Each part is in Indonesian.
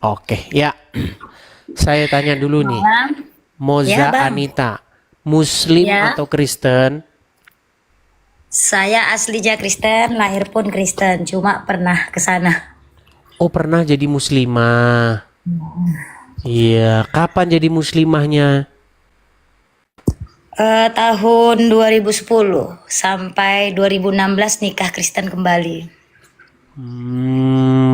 Oke, ya. Saya tanya dulu nih, Bang. Ya, Moza Bang. Anita, Muslim Ya, atau Kristen? saya aslinya Kristen, lahir pun Kristen, cuma pernah ke sana. Oh, pernah jadi muslimah. Iya, kapan jadi muslimahnya? Tahun 2010 sampai 2016 nikah Kristen kembali.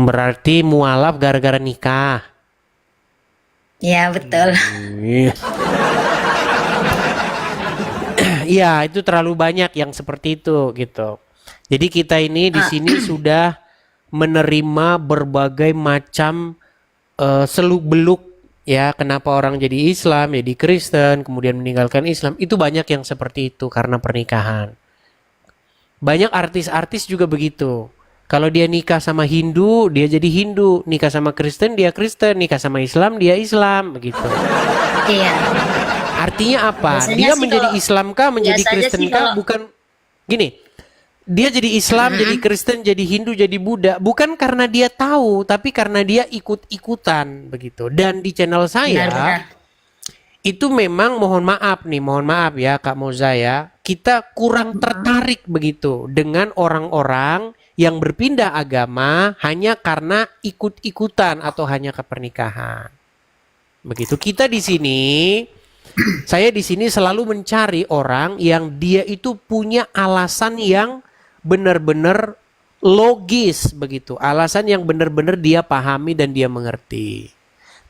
Berarti mualaf gara-gara nikah. Ya, betul. Iya, iya, itu terlalu banyak yang seperti itu gitu. Jadi kita ini di Ah, sini sudah menerima berbagai macam seluk-beluk ya kenapa orang jadi Islam, jadi Kristen, kemudian meninggalkan Islam. Itu banyak yang seperti itu karena pernikahan. Banyak artis-artis juga begitu. Kalau dia nikah sama Hindu, dia jadi Hindu. Nikah sama Kristen, dia Kristen. Nikah sama Islam, dia Islam. Begitu. iya. Artinya apa? Biasanya Dia sih menjadi kalau Islam kah, menjadi biasanya sih Kristen kah? kalau Bukan gini. Dia jadi Islam, jadi Mm-mm. Kristen, jadi Hindu, jadi Buddha. Bukan karena dia tahu, tapi karena dia ikut-ikutan. Begitu. Dan di channel saya, Benar-benar. itu memang mohon maaf ya Kak Moza ya, kita kurang Mm-mm. tertarik begitu dengan orang-orang yang berpindah agama hanya karena ikut-ikutan atau hanya ke pernikahan. Begitu kita di sini, saya di sini selalu mencari orang yang dia itu punya alasan yang benar-benar logis begitu, alasan yang benar-benar dia pahami dan dia mengerti.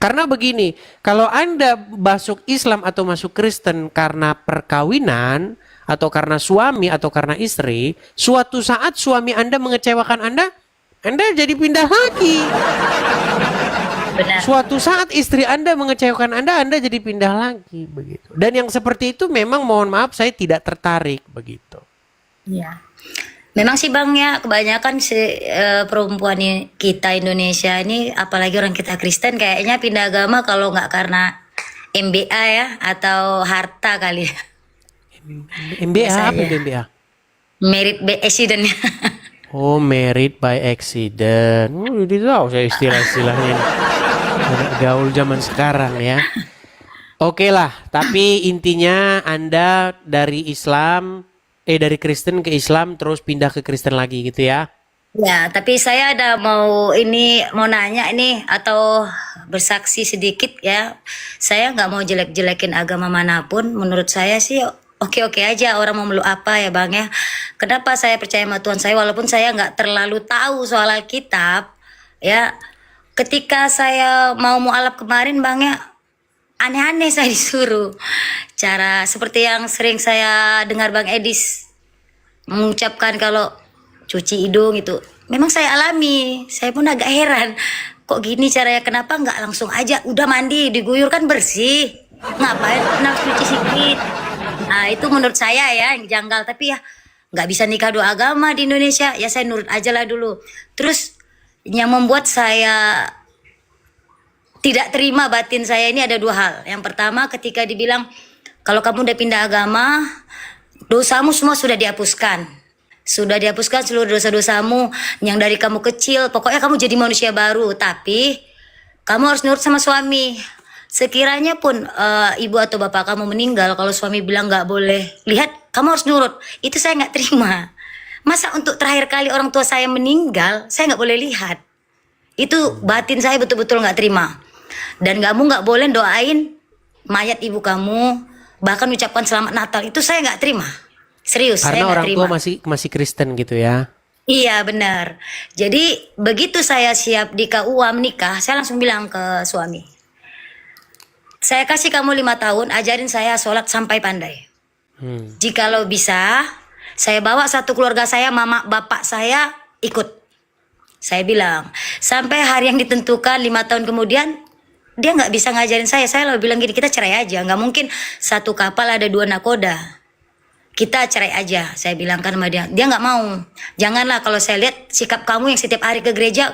Karena begini, kalau Anda masuk Islam atau masuk Kristen karena perkawinan atau karena suami atau karena istri, suatu saat suami Anda mengecewakan Anda jadi pindah lagi. Benar. Suatu saat istri Anda mengecewakan Anda jadi pindah lagi begitu. Dan yang seperti itu memang mohon maaf saya tidak tertarik begitu. Iya. Memang sih Bang ya, kebanyakan perempuan kita Indonesia ini, apalagi orang kita Kristen, kayaknya pindah agama kalau nggak karena MBA ya, atau harta kali ya, MBA apa itu biasanya. MBA? Merit by accident. Oh, married by accident. Jadi tahu saya istilah-istilahnya ini. Anak gaul zaman sekarang ya. Oke lah, tapi intinya Anda dari Islam, dari Kristen ke Islam terus pindah ke Kristen lagi gitu ya. Ya, tapi saya ada mau nanya ini atau bersaksi sedikit ya. Saya nggak mau jelek-jelekin agama manapun. Menurut saya sih oke-oke aja orang mau meluk apa ya Bang ya. Kenapa saya percaya sama Tuhan saya walaupun saya nggak terlalu tahu soal Alkitab ya. Ketika saya mau mualaf kemarin Bang ya, aneh-aneh saya disuruh. Cara seperti yang sering saya dengar Bang Edis mengucapkan kalau cuci hidung itu memang saya alami, saya pun agak heran kok gini caranya, kenapa nggak langsung aja udah mandi diguyur kan bersih, ngapain harus cuci sedikit. Nah itu menurut saya ya yang janggal, tapi ya nggak bisa nikah dua agama di Indonesia, ya saya nurut aja lah dulu. Terus yang membuat saya tidak terima batin saya ini ada dua hal. Yang pertama ketika dibilang kalau kamu udah pindah agama, dosamu semua sudah dihapuskan. Sudah dihapuskan seluruh dosa-dosamu yang dari kamu kecil. Pokoknya kamu jadi manusia baru. Tapi kamu harus nurut sama suami. Sekiranya pun ibu atau bapak kamu meninggal, kalau suami bilang nggak boleh lihat, kamu harus nurut. Itu saya nggak terima. Masa untuk terakhir kali orang tua saya meninggal, saya nggak boleh lihat. Itu batin saya betul-betul nggak terima. Dan kamu nggak boleh doain mayat ibu kamu, bahkan ucapkan selamat Natal. Itu saya nggak terima. Serius, saya Karena nggak orang tua terima. masih masih Kristen gitu ya. Iya benar. Jadi begitu saya siap di KUA menikah, saya langsung bilang ke suami, saya kasih kamu 5 tahun, ajarin saya sholat sampai pandai. Hmm. Jikalau bisa, saya bawa satu keluarga saya, mama, bapak saya ikut. Saya bilang, sampai hari yang ditentukan 5 tahun kemudian, dia nggak bisa ngajarin saya. Saya lalu bilang gini, kita cerai aja. Nggak mungkin satu kapal ada dua nakoda. Kita cerai aja, saya bilang kan sama dia. Dia nggak mau. Janganlah, kalau saya lihat sikap kamu yang setiap hari ke gereja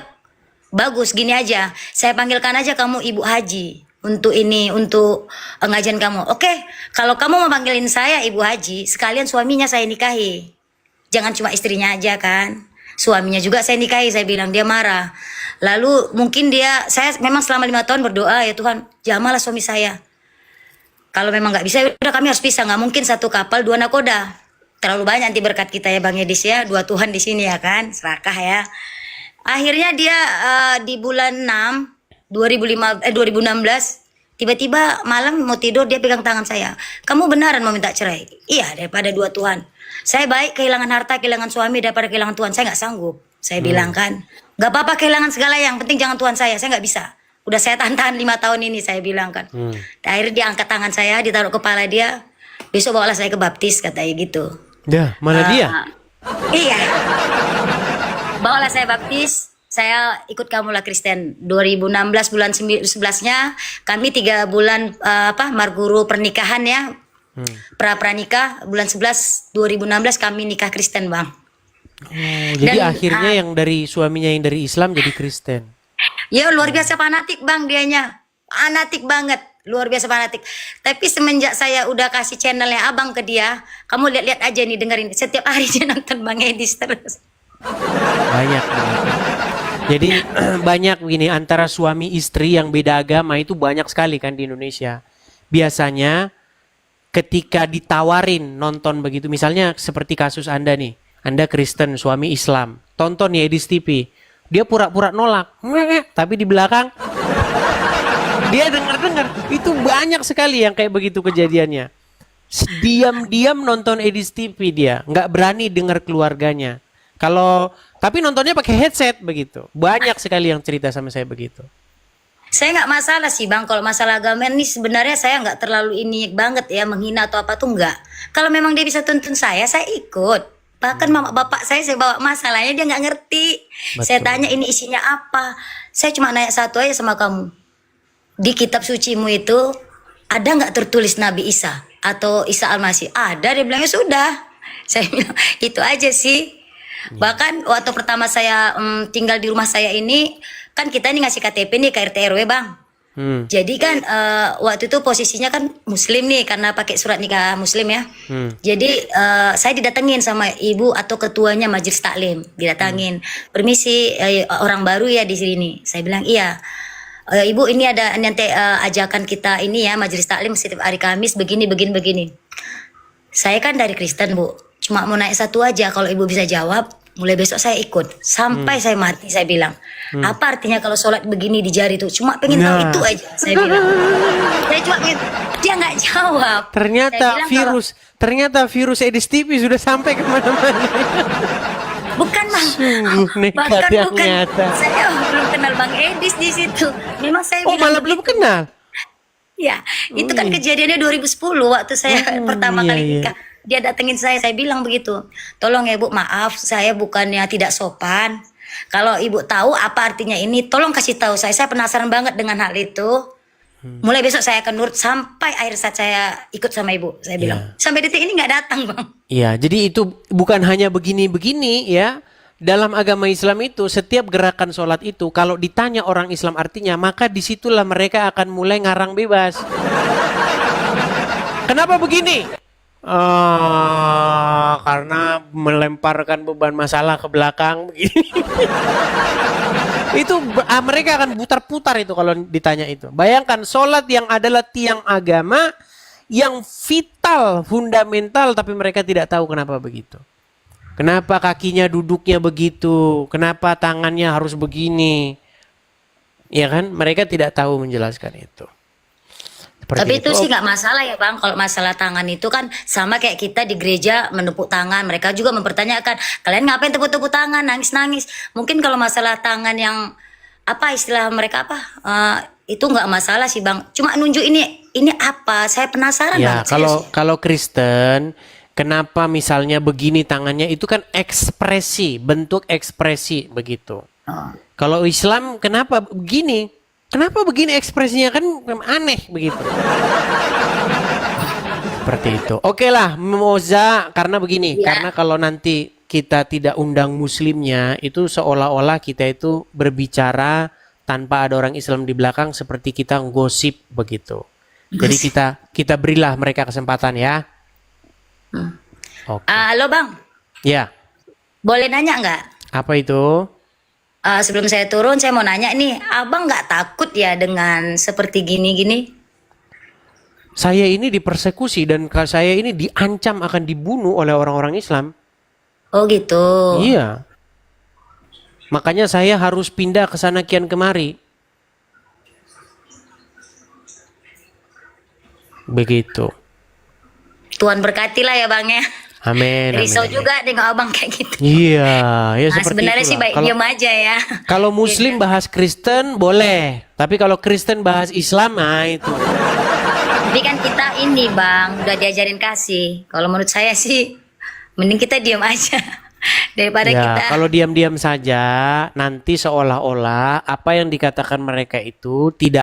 bagus, gini aja. Saya panggilkan aja kamu Ibu Haji untuk ini, untuk ngajian kamu. Oke, kalau kamu mau panggilin saya Ibu Haji, sekalian suaminya saya nikahi. Jangan cuma istrinya aja kan. Suaminya juga saya nikahi, saya bilang, dia marah. Lalu mungkin saya memang selama 5 tahun berdoa, ya Tuhan, jamalah suami saya. Kalau memang nggak bisa, ya udah kami harus pisah. Nggak mungkin satu kapal 2 nakoda. Terlalu banyak nanti berkat kita ya Bang Edis ya, 2 Tuhan di sini ya kan, serakah ya. Akhirnya dia di bulan 6 2016 tiba-tiba malam mau tidur dia pegang tangan saya. Kamu benaran mau minta cerai? Iya, daripada 2 Tuhan. Saya baik kehilangan harta, kehilangan suami daripada kehilangan Tuhan. Saya nggak sanggup. Saya bilang kan, nggak apa-apa kehilangan segala, yang penting jangan Tuhan saya nggak bisa. Udah saya tahan 5 tahun ini, saya bilang kan. Akhirnya dia angkat tangan saya, ditaruh kepala dia. Besok bawalah saya ke baptis, katanya gitu. Dah, mana dia? Iya. Bawalah saya baptis. Saya ikut Kamulah Kristen 2016 bulan 11-nya kami 3 bulan marguru pernikahan ya. Pranikah bulan 11 2016 kami nikah Kristen, Bang. Jadi Dan, akhirnya yang dari suaminya yang dari Islam jadi Kristen. Ya luar biasa fanatik Bang dianya. Fanatik banget. Luar biasa fanatik. Tapi semenjak saya udah kasih channelnya Abang ke dia, kamu lihat-lihat aja nih, dengerin. Setiap hari dia nonton Bang Edis terus. Banyak. Jadi banyak begini, antara suami istri yang beda agama itu banyak sekali kan di Indonesia. Biasanya ketika ditawarin nonton begitu, misalnya seperti kasus Anda nih, Anda Kristen, suami Islam, tonton ya Edis TV. Dia pura-pura nolak, tapi di belakang dia dengar-dengar. Itu banyak sekali yang kayak begitu kejadiannya. Diam-diam nonton Edis TV dia, nggak berani dengar keluarganya. Tapi nontonnya pakai headset begitu. Banyak sekali yang cerita sama saya begitu. Saya nggak masalah sih Bang, kalau masalah agama ini sebenarnya saya nggak terlalu ini banget ya, menghina atau apa tuh nggak. Kalau memang dia bisa tuntun saya ikut. Bahkan mama bapak saya bawa masalahnya dia nggak ngerti. Betul. Saya tanya ini isinya apa. Saya cuma nanya satu aja sama kamu. Di kitab sucimu itu ada nggak tertulis Nabi Isa atau Isa Al-Masih? Ada, dia bilangnya sudah. Saya bilang itu aja sih. Bahkan waktu pertama saya tinggal di rumah saya ini, kan kita ini ngasih KTP nih ke RT RW Bang. Jadi kan waktu itu posisinya kan Muslim nih, karena pakai surat nikah Muslim ya. Jadi saya didatengin sama ibu atau ketuanya majelis taklim, didatengin. Permisi, orang baru ya di sini. Saya bilang iya. Ibu ini ada nanti ajakan kita ini ya majelis taklim setiap hari Kamis begini. Saya kan dari Kristen Bu, cuma mau naik satu aja, kalau ibu bisa jawab mulai besok saya ikut sampai saya mati. Saya bilang apa artinya kalau sholat begini di jari itu, cuma pengen tahu itu aja. Saya bilang saya cuma pengen, dia nggak jawab. Ternyata virus Edis TV sudah sampai kemana-mana. Bukan Bang, Nekat yang bukan. nyata. Saya belum kenal Bang Edis di situ. Memang saya bilang malah belum kenal. ya, itu kan kejadiannya 2010 waktu saya pertama kali nikah. Dia datengin saya bilang begitu. Tolong ya Bu, maaf saya bukannya tidak sopan. Kalau Ibu tahu apa artinya ini, tolong kasih tahu saya. Saya penasaran banget dengan hal itu. Mulai besok saya akan nurut sampai akhir saat saya ikut sama Ibu. Saya bilang, sampai detik ini nggak datang Bang. Iya, jadi itu bukan hanya begini-begini ya. Dalam agama Islam itu setiap gerakan sholat itu kalau ditanya orang Islam artinya, maka disitulah mereka akan mulai ngarang bebas. Kenapa begini? Karena melemparkan beban masalah ke belakang begini. Itu mereka akan putar-putar itu kalau ditanya itu. Bayangkan sholat yang adalah tiang agama yang vital, fundamental, tapi mereka tidak tahu kenapa begitu. Kenapa kakinya duduknya begitu? Kenapa tangannya harus begini? Ya kan? Mereka tidak tahu menjelaskan itu. Tapi itu sih nggak masalah ya Bang. Kalau masalah tangan itu kan sama kayak kita di gereja menepuk tangan. Mereka juga mempertanyakan, kalian ngapain tepuk-tepuk tangan, nangis-nangis. Mungkin kalau masalah tangan yang apa istilah mereka itu nggak masalah sih Bang. Cuma nunjuk ini apa? Saya penasaran ya, Bang. Kalau Kristen, kenapa misalnya begini tangannya, itu kan ekspresi, bentuk ekspresi begitu. Kalau Islam kenapa begini? Kenapa begini ekspresinya, kan aneh begitu. Seperti itu. Oke lah, Moza, karena begini, karena kalau nanti kita tidak undang muslimnya, itu seolah-olah kita itu berbicara tanpa ada orang Islam di belakang, seperti kita gosip begitu. Jadi kita berilah mereka kesempatan ya. Oke. Halo Bang. Ya. Boleh nanya nggak? Apa itu? Sebelum saya turun, saya mau nanya nih, abang nggak takut ya dengan seperti gini-gini? Saya ini dipersekusi dan saya ini diancam akan dibunuh oleh orang-orang Islam. Oh gitu. Iya. Makanya saya harus pindah ke sana kian kemari. Begitu. Tuhan berkatilah ya bang ya. Amin. Risau amin. juga nengok abang kayak gitu. Iya, ya Nah, seperti sebenarnya sih itulah. baik diam aja ya. Kalau Muslim bahas Kristen boleh, tapi kalau Kristen bahas Islam, nah itu. Tapi kan kita ini bang, udah diajarin kasih. Kalau menurut saya sih, mending kita diam aja. Daripada Ya, kita kalau diam-diam saja, nanti seolah-olah apa yang dikatakan mereka itu tidak